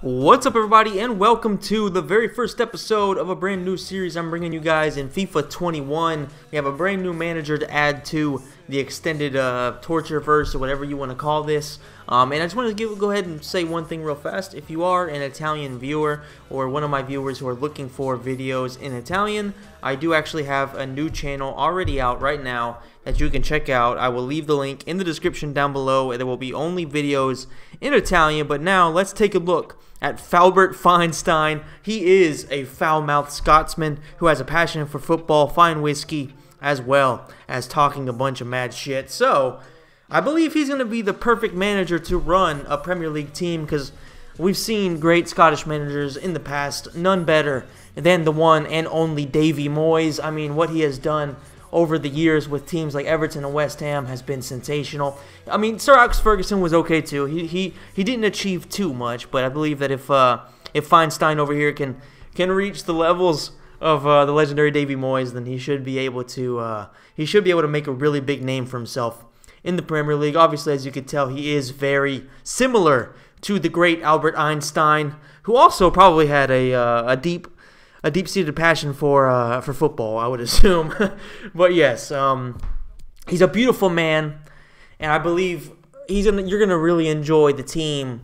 What's up, everybody, and welcome to the very first episode of a brand new series I'm bringing you guys in FIFA 21. We have a brand new manager to add to the extended Tortureverse, or whatever you want to call this. And I just want to go ahead and say one thing real fast. If you are an Italian viewer or one of my viewers who are looking for videos in Italian, I do actually have a new channel already out right now that you can check out. I will leave the link in the description down below. There will be only videos in Italian, but now let's take a look at Falbert Feinstein. He is a foul-mouthed Scotsman who has a passion for football, fine whiskey, as well as talking a bunch of mad shit. So I believe he's going to be the perfect manager to run a Premier League team, because we've seen great Scottish managers in the past, none better than the one and only Davy Moyes. I mean, what he has done over the years with teams like Everton and West Ham has been sensational. I mean, Sir Alex Ferguson was okay too. He didn't achieve too much, but I believe that if Feinstein over here can reach the levels of the legendary Davy Moyes, then he should be able to make a really big name for himself in the Premier League. Obviously, as you can tell, he is very similar to the great Albert Einstein, who also probably had a deep-seated passion for football, I would assume. But yes, he's a beautiful man, and I believe you're gonna really enjoy the team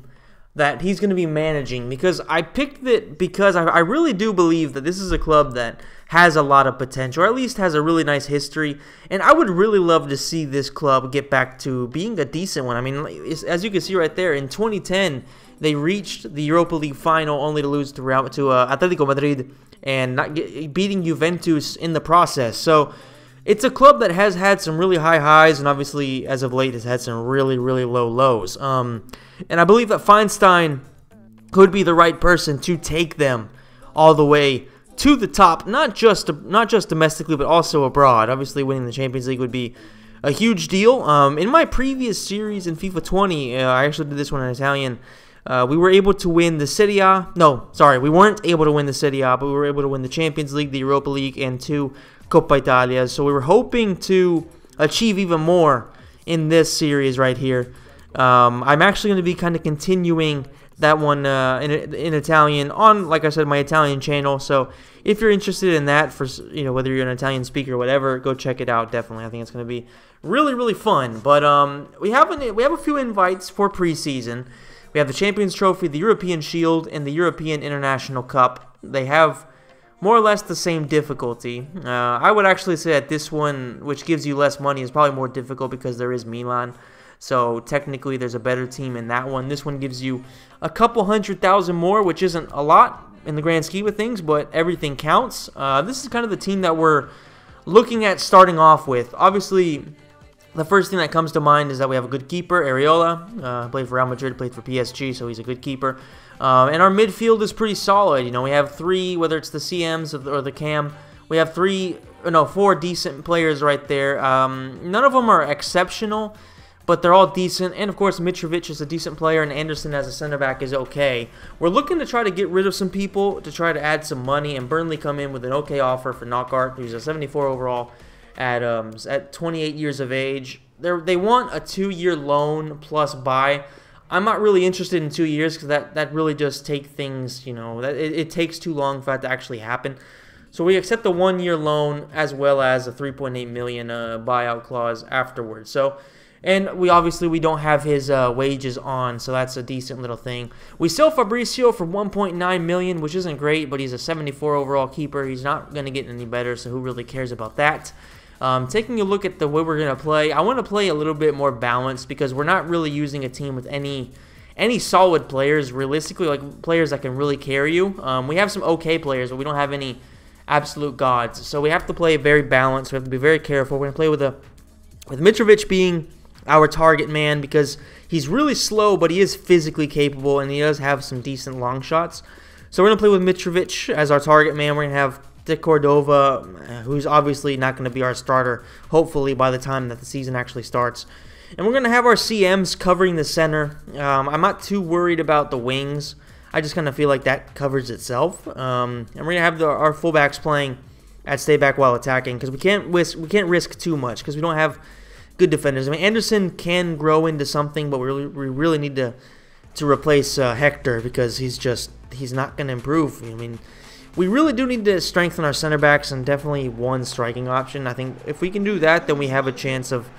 that he's gonna be managing, because I picked it because I really do believe that this is a club that has a lot of potential, or at least has a really nice history, and I would really love to see this club get back to being a decent one. I mean, as you can see right there, in 2010, they reached the Europa League final only to lose to Atletico Madrid and beating Juventus in the process. So it's a club that has had some really high highs, and obviously as of late has had some really, really low lows. And I believe that Feinstein could be the right person to take them all the way to the top, not just domestically, but also abroad. Obviously, winning the Champions League would be a huge deal. In my previous series in FIFA 20, I actually did this one in Italian. We were able to win the Serie A. No, sorry, we weren't able to win the Serie A, but we were able to win the Champions League, the Europa League, and 2 Coppa Italia. So we were hoping to achieve even more in this series right here. I'm actually going to be kind of continuing that one in Italian on, like I said, my Italian channel. So if you're interested in that, for whether you're an Italian speaker or whatever, go check it out. Definitely, I think it's going to be really, really fun. But we have a few invites for preseason. We have the Champions Trophy, the European Shield, and the European International Cup. They have more or less the same difficulty. I would actually say that this one, which gives you less money, is probably more difficult because there is Milan. So technically there's a better team in that one. This one gives you a couple 100,000 more, which isn't a lot in the grand scheme of things, but everything counts. This is kind of the team that we're looking at starting off with. Obviously, the first thing that comes to mind is that we have a good keeper, Areola. Played for Real Madrid, played for PSG, so he's a good keeper. And our midfield is pretty solid. We have 3, whether it's the CMs or the CAM, we have 4 decent players right there. None of them are exceptional, but they're all decent. And of course, Mitrovic is a decent player, and Anderson as a center back is okay. We're looking to try to get rid of some people to try to add some money, and Burnley come in with an okay offer for Knockaert, who's a 74 overall. At 28 years of age. They want a 2-year loan plus buy. I'm not really interested in 2 years, because that really just takes things, it takes too long for that to actually happen. So we accept the 1-year loan as well as a 3.8 million buyout clause afterwards. So, and we don't have his wages on, so that's a decent little thing. We sell Fabrizio for 1.9 million, which isn't great, but he's a 74 overall keeper. He's not going to get any better, so who really cares about that? Taking a look at the way we're going to play, I want to play a little bit more balanced, because we're not really using a team with any solid players, realistically, like players that can really carry you. We have some okay players, but we don't have any absolute gods. So we have to play very balanced. We have to be very careful. We're going to play with Mitrovic being our target man, because he's really slow, but he is physically capable, and he does have some decent long shots. So we're going to play with Mitrovic as our target man. We're going to have De Cordova, who's obviously not going to be our starter, hopefully, by the time that the season actually starts. And we're going to have our CMs covering the center. I'm not too worried about the wings. I just kind of feel like that covers itself. And we're going to have our fullbacks playing at stay back while attacking, because we can't risk too much, because we don't have good defenders. I mean, Anderson can grow into something, but we really need to to replace Hector, because he's not going to improve. I mean, we really do need to strengthen our center backs and definitely one striking option. I think if we can do that, then we have a chance of,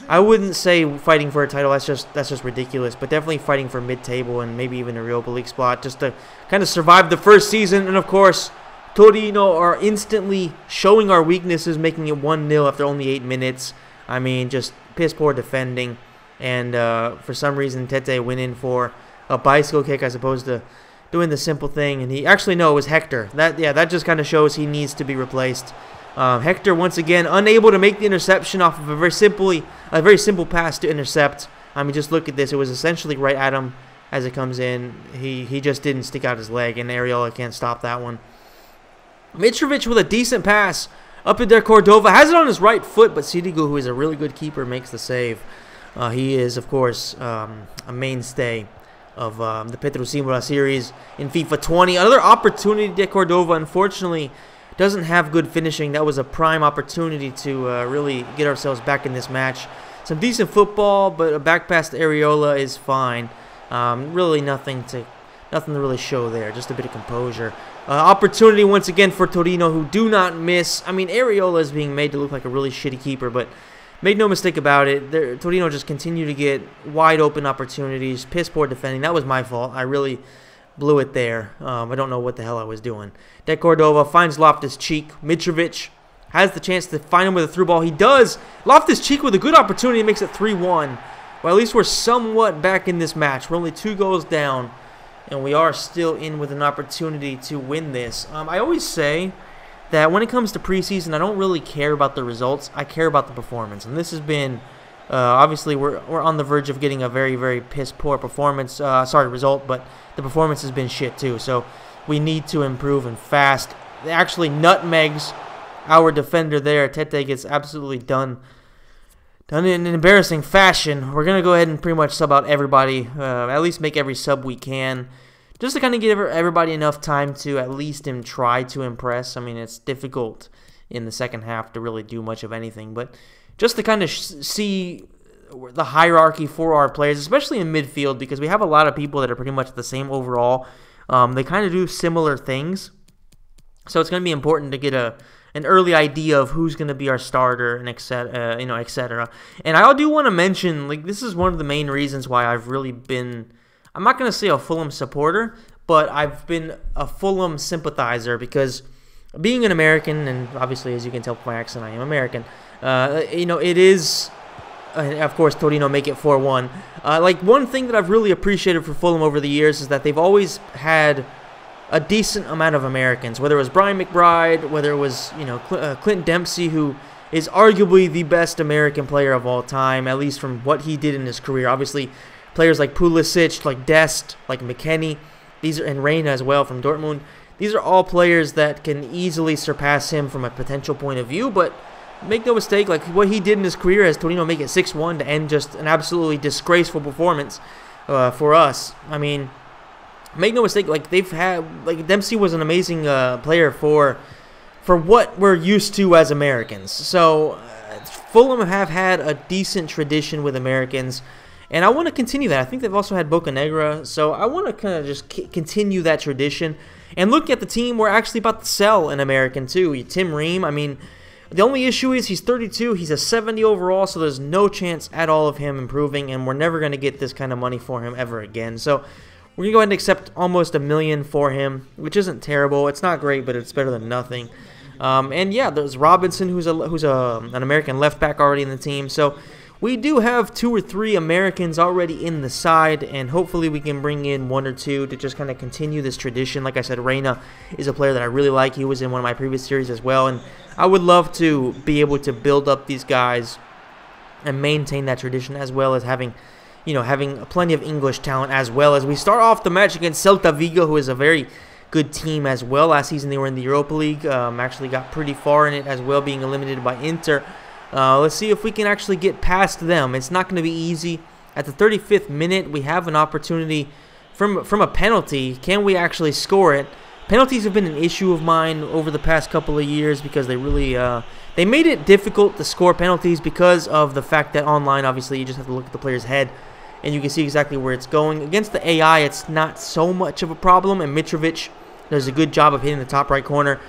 I wouldn't say fighting for a title, that's just ridiculous, but definitely fighting for mid-table and maybe even a Europa League spot, just to kind of survive the first season. And of course, Torino are instantly showing our weaknesses, making it 1-0 after only 8 minutes. I mean, just piss poor defending, and for some reason Tete went in for a bicycle kick as opposed to doing the simple thing, and he actually, no, it was Hector. That just kind of shows he needs to be replaced. Hector once again unable to make the interception off of a very simple pass to intercept. I mean, just look at this. It was essentially right at him as it comes in. He just didn't stick out his leg, and Areola can't stop that one. Mitrovic with a decent pass up in there. Cordova has it on his right foot, but Sirigu, who is a really good keeper, makes the save. He is, of course, a mainstay of the Petrosimola series in FIFA 20. Another opportunity to Cordova, unfortunately, doesn't have good finishing. That was a prime opportunity to really get ourselves back in this match. Some decent football, but a back pass to Areola is fine. Really nothing to really show there. Just a bit of composure. Opportunity once again for Torino, who do not miss. I mean, Areola is being made to look like a really shitty keeper, but make no mistake about it, Torino just continue to get wide open opportunities. Piss poor defending. That was my fault. I really blew it there. I don't know what the hell I was doing. De Cordova finds Loftus-Cheek. Mitrovic has the chance to find him with a through ball. He does. Loftus-Cheek with a good opportunity makes it 3-1. Well, at least we're somewhat back in this match. We're only 2 goals down, and we are still in with an opportunity to win this. I always say that when it comes to preseason, I don't really care about the results. I care about the performance, and this has been obviously we're on the verge of getting a very, very piss poor performance. Result, but the performance has been shit too. So we need to improve and fast. It actually nutmegs our defender there. Tete gets absolutely done in an embarrassing fashion. We're gonna go ahead and pretty much sub out everybody. At least make every sub we can, just to kind of give everybody enough time to at least try to impress. I mean, it's difficult in the second half to really do much of anything, but just to kind of see the hierarchy for our players, especially in midfield, because we have a lot of people that are pretty much the same overall. They kind of do similar things, so it's going to be important to get an early idea of who's going to be our starter and etc. And I do want to mention, like, this is one of the main reasons why I've really been, I'm not going to say a Fulham supporter, but I've been a Fulham sympathizer, because being an American, and obviously as you can tell from my accent I am American, it is, of course, Torino make it 4-1. Like, one thing that I've really appreciated for Fulham over the years is that they've always had a decent amount of Americans, whether it was Brian McBride, whether it was, Clint Dempsey, who is arguably the best American player of all time, at least from what he did in his career. Obviously, players like Pulisic, like Dest, like McKennie, and Reina as well from Dortmund. These are all players that can easily surpass him from a potential point of view, but make no mistake, like, what he did in his career as Torino make it 6-1 to end just an absolutely disgraceful performance for us. I mean, make no mistake, like, they've had, like, Dempsey was an amazing player for what we're used to as Americans. So Fulham have had a decent tradition with Americans, and I want to continue that. I think they've also had Bocanegra, so I want to kind of just continue that tradition. And look at the team, we're actually about to sell an American too. Tim Ream, I mean, the only issue is he's 32, he's a 70 overall, so there's no chance at all of him improving, and we're never going to get this kind of money for him ever again. So we're going to go ahead and accept almost $1 million for him, which isn't terrible. It's not great, but it's better than nothing. And yeah, there's Robinson, who's an American left back already in the team. So we do have 2 or 3 Americans already in the side, and hopefully we can bring in 1 or 2 to just kind of continue this tradition. Like I said, Reina is a player that I really like. He was in one of my previous series as well, and I would love to be able to build up these guys and maintain that tradition, as well as having plenty of English talent, as well as we start off the match against Celta Vigo, who is a very good team as well. Last season they were in the Europa League, actually got pretty far in it as well, being eliminated by Inter. Let's see if we can actually get past them. It's not going to be easy. At the 35th minute, we have an opportunity from a penalty. Can we actually score it? Penalties have been an issue of mine over the past couple of years, because they really they made it difficult to score penalties because of the fact that online, obviously, you just have to look at the player's head and you can see exactly where it's going. Against the AI, it's not so much of a problem, and Mitrovic does a good job of hitting the top right corner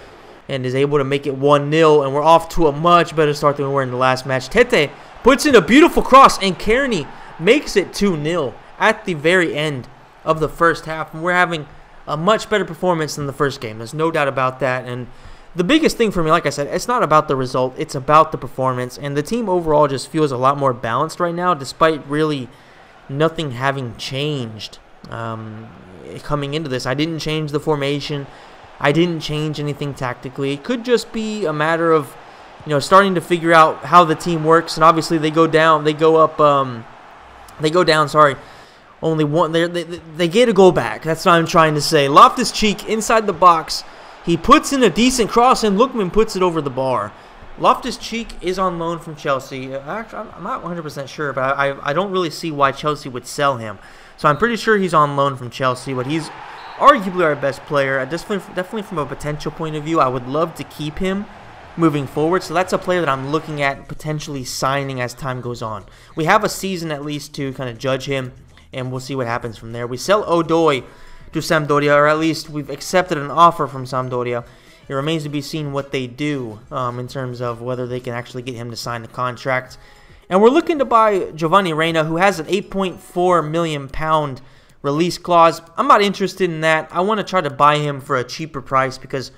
and is able to make it 1-0, and we're off to a much better start than we were in the last match. Tete puts in a beautiful cross, and Kearney makes it 2-0 at the very end of the first half, and we're having a much better performance than the first game. There's no doubt about that, and the biggest thing for me, like I said, it's not about the result, it's about the performance, and the team overall just feels a lot more balanced right now, despite really nothing having changed coming into this. I didn't change the formation. I didn't change anything tactically. It could just be a matter of, starting to figure out how the team works. And obviously they go down. They go up. They go down. Sorry, only one. They get a goal back. That's what I'm trying to say. Loftus-Cheek inside the box. He puts in a decent cross, and Lookman puts it over the bar. Loftus-Cheek is on loan from Chelsea. Actually, I'm not 100% sure, but I don't really see why Chelsea would sell him. So I'm pretty sure he's on loan from Chelsea, but he's arguably our best player. Definitely from a potential point of view, I would love to keep him moving forward. So that's a player that I'm looking at potentially signing as time goes on. We have a season at least to kind of judge him, and we'll see what happens from there. We sell Odoi to Sampdoria, or at least we've accepted an offer from Sampdoria. It remains to be seen what they do in terms of whether they can actually get him to sign the contract. And we're looking to buy Giovanni Reyna, who has an £8.4 million release clause. I'm not interested in that. I want to try to buy him for a cheaper price because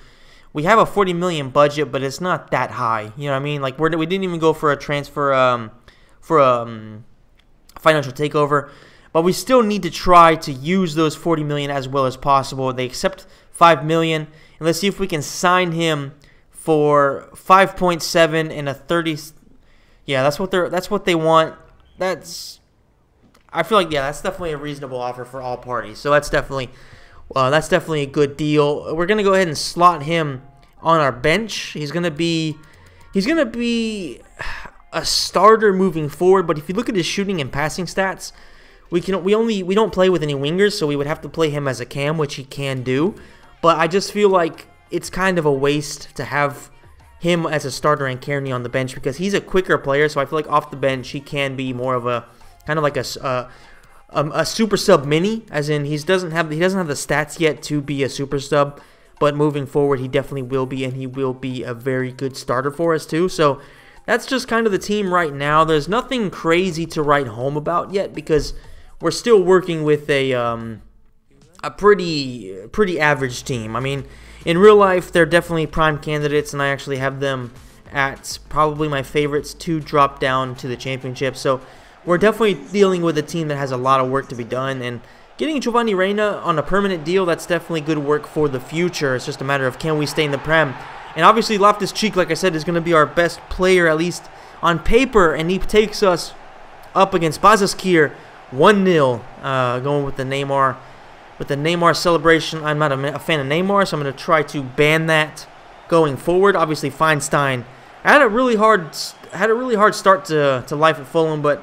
we have a 40 million budget, but it's not that high. You know what I mean? Like we didn't even go for a transfer financial takeover, but we still need to try to use those 40 million as well as possible. They accept 5 million, and let's see if we can sign him for 5.7 and a 30. Yeah, that's what they want. I feel like, yeah, that's definitely a reasonable offer for all parties. So that's definitely a good deal. We're gonna go ahead and slot him on our bench. He's gonna be a starter moving forward. But if you look at his shooting and passing stats, we don't play with any wingers, so we would have to play him as a cam, which he can do. But I just feel like it's kind of a waste to have him as a starter and Kearney on the bench because he's a quicker player. So I feel like off the bench he can be more of a kind of like a super sub mini, as in he doesn't have the stats yet to be a super sub, but moving forward he definitely will be, and he will be a very good starter for us too. So that's just kind of the team right now. There's nothing crazy to write home about yet because we're still working with a pretty average team. I mean, in real life they're definitely prime candidates, and I actually have them at probably my favorites to drop down to the championship. So we're definitely dealing with a team that has a lot of work to be done, and getting Giovanni Reyna on a permanent deal, that's definitely good work for the future. It's just a matter of can we stay in the Prem. And obviously Loftus-Cheek, like I said, is going to be our best player, at least on paper, and he takes us up against Basaksehir 1-0, going with the Neymar celebration. I'm not a fan of Neymar, so I'm going to try to ban that going forward. Obviously Feinstein had a really hard start to life at Fulham, but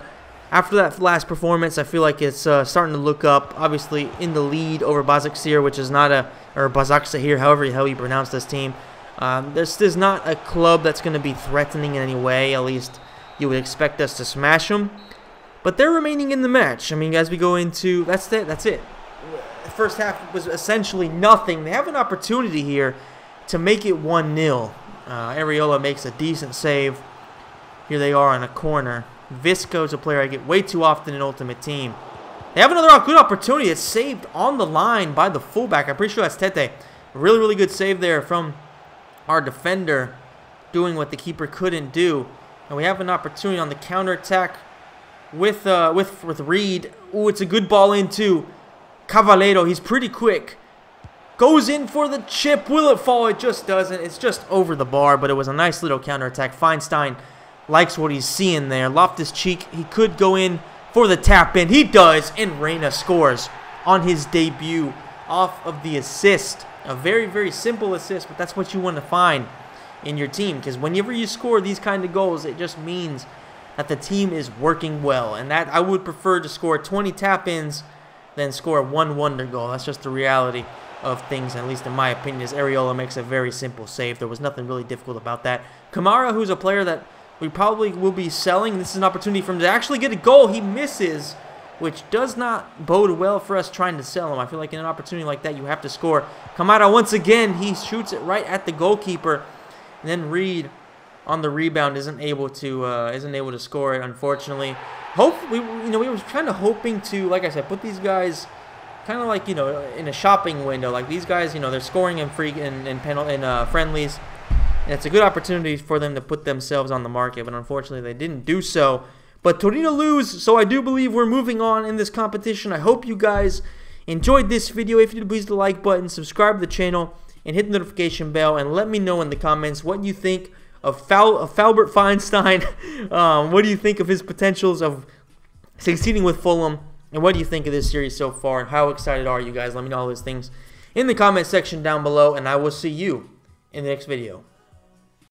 after that last performance, I feel like it's starting to look up. Obviously in the lead over Basaksehir, which is not or Basaksehir, however the hell you pronounce this team. There's not a club that's going to be threatening in any way. At least you would expect us to smash them. But they're remaining in the match. I mean, as we go into that's it. The first half was essentially nothing. They have an opportunity here to make it 1-0. Areola makes a decent save. Here they are on a corner. Visco's a player I get way too often in Ultimate Team. They have another good opportunity. It's saved on the line by the fullback. I'm pretty sure that's Tete. A really, really good save there from our defender, doing what the keeper couldn't do. And we have an opportunity on the counterattack with Reed. Ooh, it's a good ball into Cavaleiro. He's pretty quick. Goes in for the chip. Will it fall? It just doesn't. It's just over the bar, but it was a nice little counterattack. Feinstein likes what he's seeing there. Loftus-Cheek, he could go in for the tap in. He does, and Reyna scores on his debut off of the assist. A very, very simple assist, but that's what you want to find in your team, because whenever you score these kind of goals, it just means that the team is working well, and that I would prefer to score 20 tap-ins than score one wonder goal. That's just the reality of things, at least in my opinion, as Areola makes a very simple save. There was nothing really difficult about that. Kamara, who's a player that we probably will be selling. This is an opportunity for him to actually get a goal. He misses which does not bode well for us trying to sell him. I feel like in an opportunity like that, you have to score. Kamada, once again, he shoots it right at the goalkeeper, and then Reed on the rebound isn't able to score it, unfortunately. Hopefully, we were kind of hoping to, like I said, put these guys kind of like, in a shopping window. Like these guys, they're scoring in friendlies, and it's a good opportunity for them to put themselves on the market, but unfortunately they didn't do so. But Torino lose, so I do believe we're moving on in this competition. I hope you guys enjoyed this video. If you did, please hit the like button, subscribe to the channel, and hit the notification bell, and let me know in the comments what you think of Falbert Feinstein. What do you think of his potentials of succeeding with Fulham? And what do you think of this series so far? And how excited are you guys? Let me know all those things in the comment section down below. And I will see you in the next video.